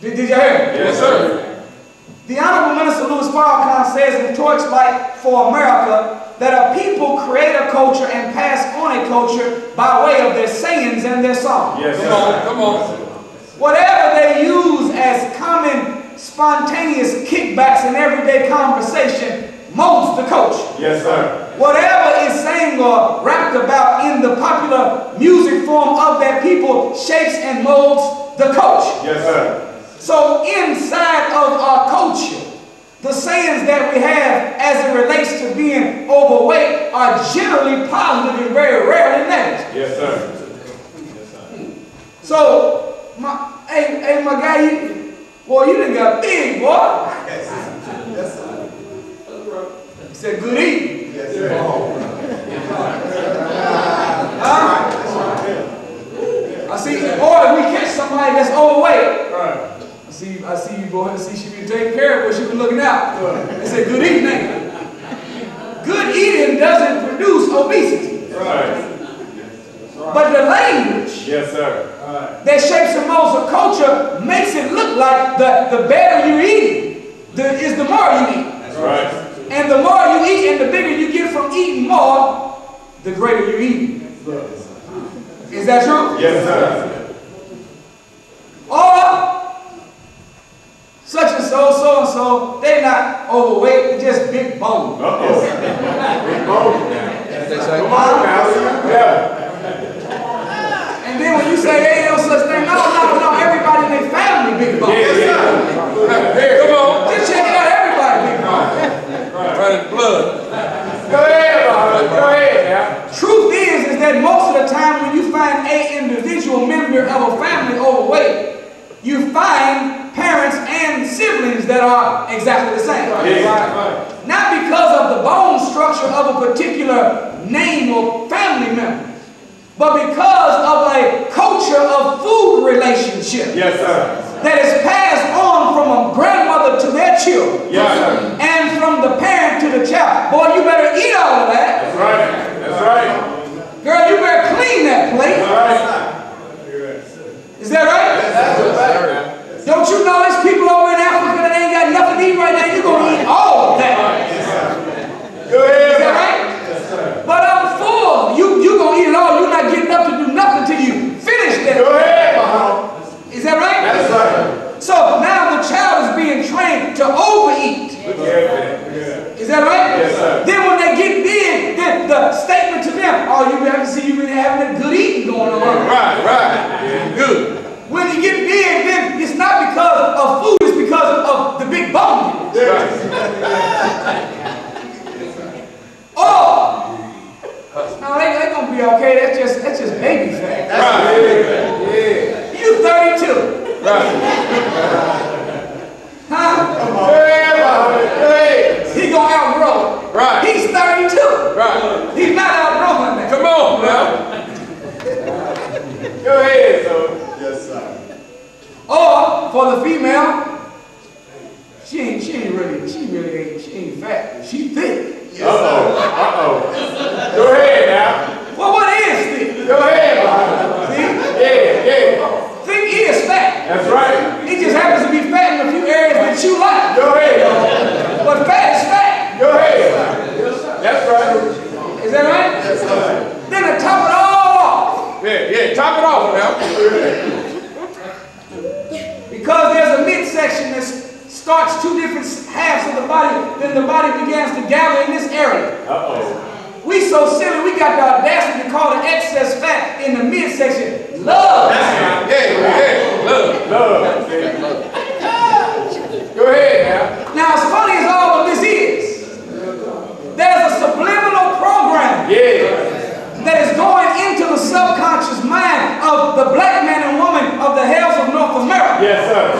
Did you hear me? Yes, sir. The Honorable Minister Louis Farrakhan says in Torchlight for America that a people create a culture and pass on a culture by way of their sayings and their songs. Yes, sir. Come on. Whatever they use as common, spontaneous kickbacks in everyday conversation molds the culture. Yes, sir. Whatever is sang or rapped about in the popular music form of that people shapes and molds the culture. Yes, sir. So inside of our culture, the sayings that we have as it relates to being overweight are generally positive and very rarely negative. Yes, sir. So, hey, my guy, you done got big, boy. Yes, sir. He said, good evening. Yes, sir. I see, boy, if we catch somebody that's overweight, Right. I see you, boy. See, she been taking care of what she been looking out. They said, good evening. Good eating doesn't produce obesity. Right. But the language Yes, sir. that shapes and molds a culture makes it look like the better you're eating is the more you eat. That's right. And the more you eat and the bigger you get from eating more, the greater you're eating. Is that true? Yes, sir. Or such and so, they're not overweight, they're just big boned. Uh-oh. Big bone. Come on now. Yeah. And then when you say there ain't no such thing, no, everybody in their family big boned. Yeah. Come on. Just check it out, everybody big boned. Running blood. Go ahead, Muhammad. Go ahead now. Truth is that most of the time when you find a individual member of a family overweight, you find parents and siblings that are exactly the same. Yeah. Not because of the bone structure of a particular name or family member, but because of a culture of food relationship Yes, sir. that is passed on from a grandmother to their children. Yes, sir. And from the parent to the child. Boy, you better eat all of that. That's right. That's right. Girl, you better clean that plate. That's right. Is that right? Don't you know there's people over in Africa that ain't got nothing to eat right now? You're going to eat all of that. Go ahead. Is that right? But I'm full. You going to eat it all. You're not getting up to do nothing till you finish that. Go ahead, Muhammad. Is that right? That's right. So now the child is being trained to overeat. Is that right? Yes, sir. Then when they get big, then the statement to them, oh, you have to see you really having that good eating going on. Right. Yeah, good. When you get big, then it's not because of food, it's because of the big bone. Oh! No, they're going to be okay. That's just baby fat. Right. You 32. Right. Huh? Hey. He going to outgrow it. Right. He's 32. Right. He's not outgrowing that. Come on now. Go ahead, so. Yes, sir. Or for the female, she ain't fat. She thick. Uh-oh. Go ahead now. Well, what is thick? Go ahead, Muhammad. See? Yeah. Thick is fat. That's right. It just happens to be fat in a few areas that you like. Go ahead. But fat is fat. Go ahead. That's right. Is that right? That's right. Then to top it all off, Yeah. Top it off now. because there's a midsection that starts two different halves of the body, then the body begins to gather in this area. Uh-oh. We so silly, we got the audacity to call the excess fat in the midsection love. That's right. Yeah. Love. Go ahead now. Now, as funny as all of this is, there's a subliminal program that is going into the subconscious mind of the black man and woman of the hells of North America. Yes, sir.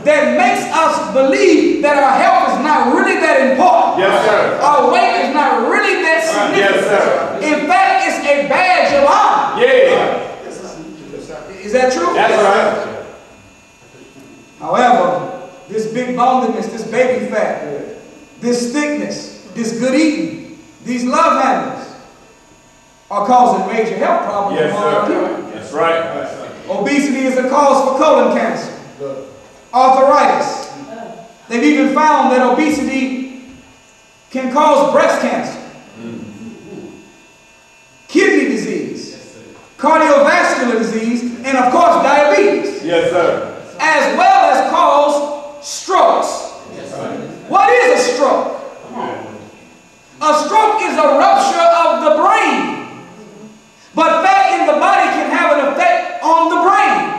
That makes us believe that our health is not really that important. Yes, sir. Our weight is not really that significant. Yes, sir. In fact, it's a badge of honor. Yeah. Is that true? That's right. However, this big bonedness, this baby fat, this thickness, this good eating, these love handles are causing major health problems Yes, among our sir. people. That's right. Obesity is a cause for colon cancer. arthritis. They've even found that obesity can cause breast cancer, kidney disease, cardiovascular disease, and of course diabetes. Yes, sir. As well as cause strokes. What is a stroke? A stroke is a rupture of the brain. But fat in the body can have an effect on the brain.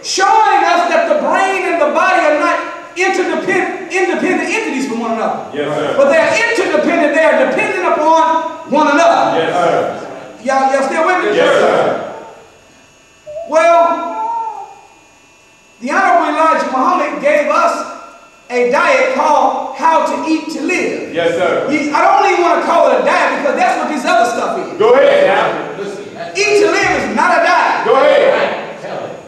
Showing us that the brain and the body are not independent entities from one another. Yes, sir. But they are interdependent. They are dependent upon one another. Yes, sir. Y'all still with me? Yes, sir. Well, the Honorable Elijah Muhammad gave us a diet called How to Eat to Live. Yes, sir. I don't even want to call it a diet because that's what this other stuff is. Go ahead now. Eat to Live is not a diet. Go ahead.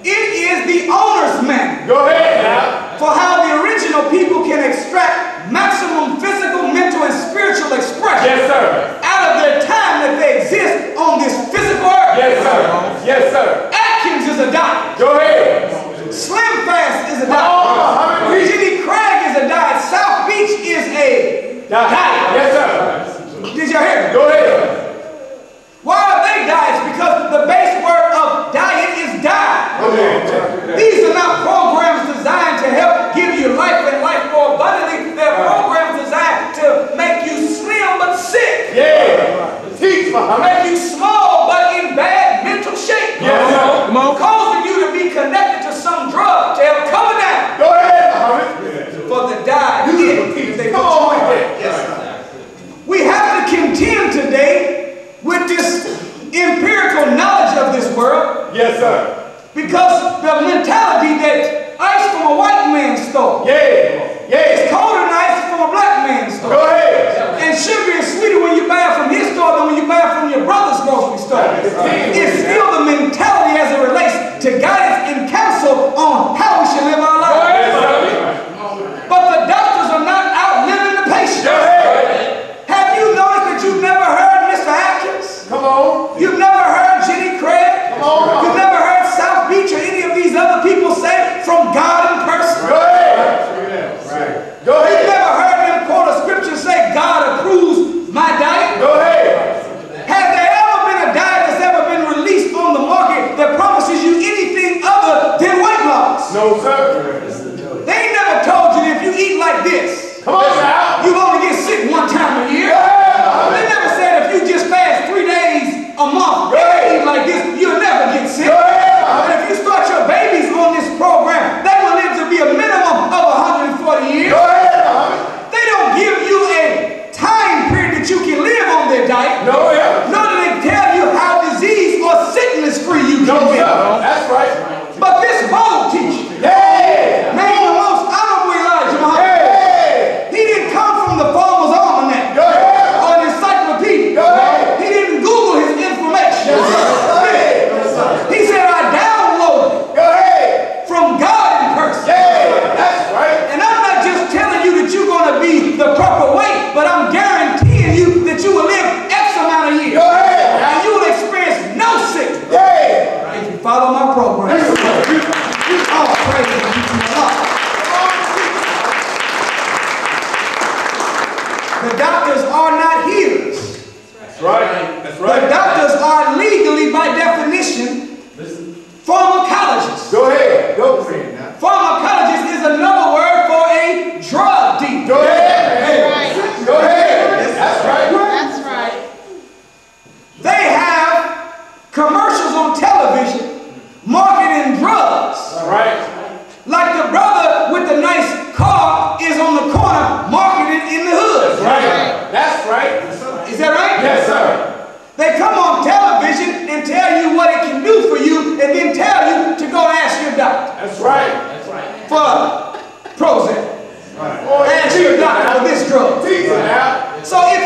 It is the owner's manual Go ahead now. for how the original people can extract maximum physical, mental, and spiritual expression Yes, sir. out of their time that they exist on this physical earth. Yes, sir. Yes, sir. Atkins is a diet. Go ahead. Slim Fast is a Oh, diet. Jimmy Craig is a diet. South Beach is a diet. Yes, sir. Did y'all hear me? Go ahead. Why are they diets? Because the base word of diet is diet. Okay. These are not programs designed to help give you life and life more abundantly. They're programs designed to make you slim but sick. Yeah. Teach, Muhammad. Make you small but in bad mental shape. Yes, sir. Come on. Causing you to be connected to some drug to help cover down Go ahead, Muhammad. for the diet. They Come put you on in. with that. Yes, sir. We have to contend today with this empirical knowledge of this world Yes, sir. because the mentality that ice from a white man stole Yeah. is Yeah. colder than ice from a black man store. Go ahead. And sugar is sweeter when you buy it from his store than when you buy it from your brother's grocery store. It's still the mentality as it relates to guidance and counsel on how we should live our Go lives. ahead, sir. But the doctors are not outliving the patient. Go ahead. Have you noticed that you've never heard Mr. Atkins? Come on. You've never heard Jenny Craig? Come on. You've never heard South Beach or any of these other people say from God in person? Go ahead. Go You've ahead. never heard them quote a scripture say God approves my diet? Go ahead. Has there ever been a diet that's ever been released on the market that promises you anything other than weight loss? No, sir. They ain't never told you that if you eat like this, Come on now. you only get sick one time a year. Yeah. They never said if you just fast 3 days a month and eat like this, you'll never get sick. Go ahead. And if you start your babies on this program, they will live to be a minimum of 140 years. Go ahead, Muhammad. They don't give you a time period that you can live on their diet. No, yeah. Nor do they tell you how disease or sickness free you No, can be. sir. That's right. But this bold teacher, Yeah. named the most honorable Elijah Muhammad, Hey. he didn't come from the Farmer's Almanac Go ahead. or an encyclopedia. Go ahead. He didn't Google his information. Go ahead. He said, I downloaded Go ahead. from God in person. Yeah. That's right. And I'm not just telling you that you're going to be the proper weight, but I'm guaranteeing you that you will live X amount of years. Go ahead. And you will experience no sickness. Yeah. If you follow my program. Oh, praise God. The doctors are not healers. That's right. That's The right. doctors are legally, by definition, pharmacologists. Go ahead. Go ahead. Pharmacologist is another word for a drug dealer. Go ahead. Go ahead. That's right. That's right. They have commercials on television marketing drugs. All right. Like the brother with the nice car is on the corner marketed in the hood. That's right. That's right. Is that right? Yes, sir. They come on television and tell you what it can do for you and then tell you to go ask your doctor That's right. for Prozac. Right. Ask your doctor for this drug. Teach it now. So if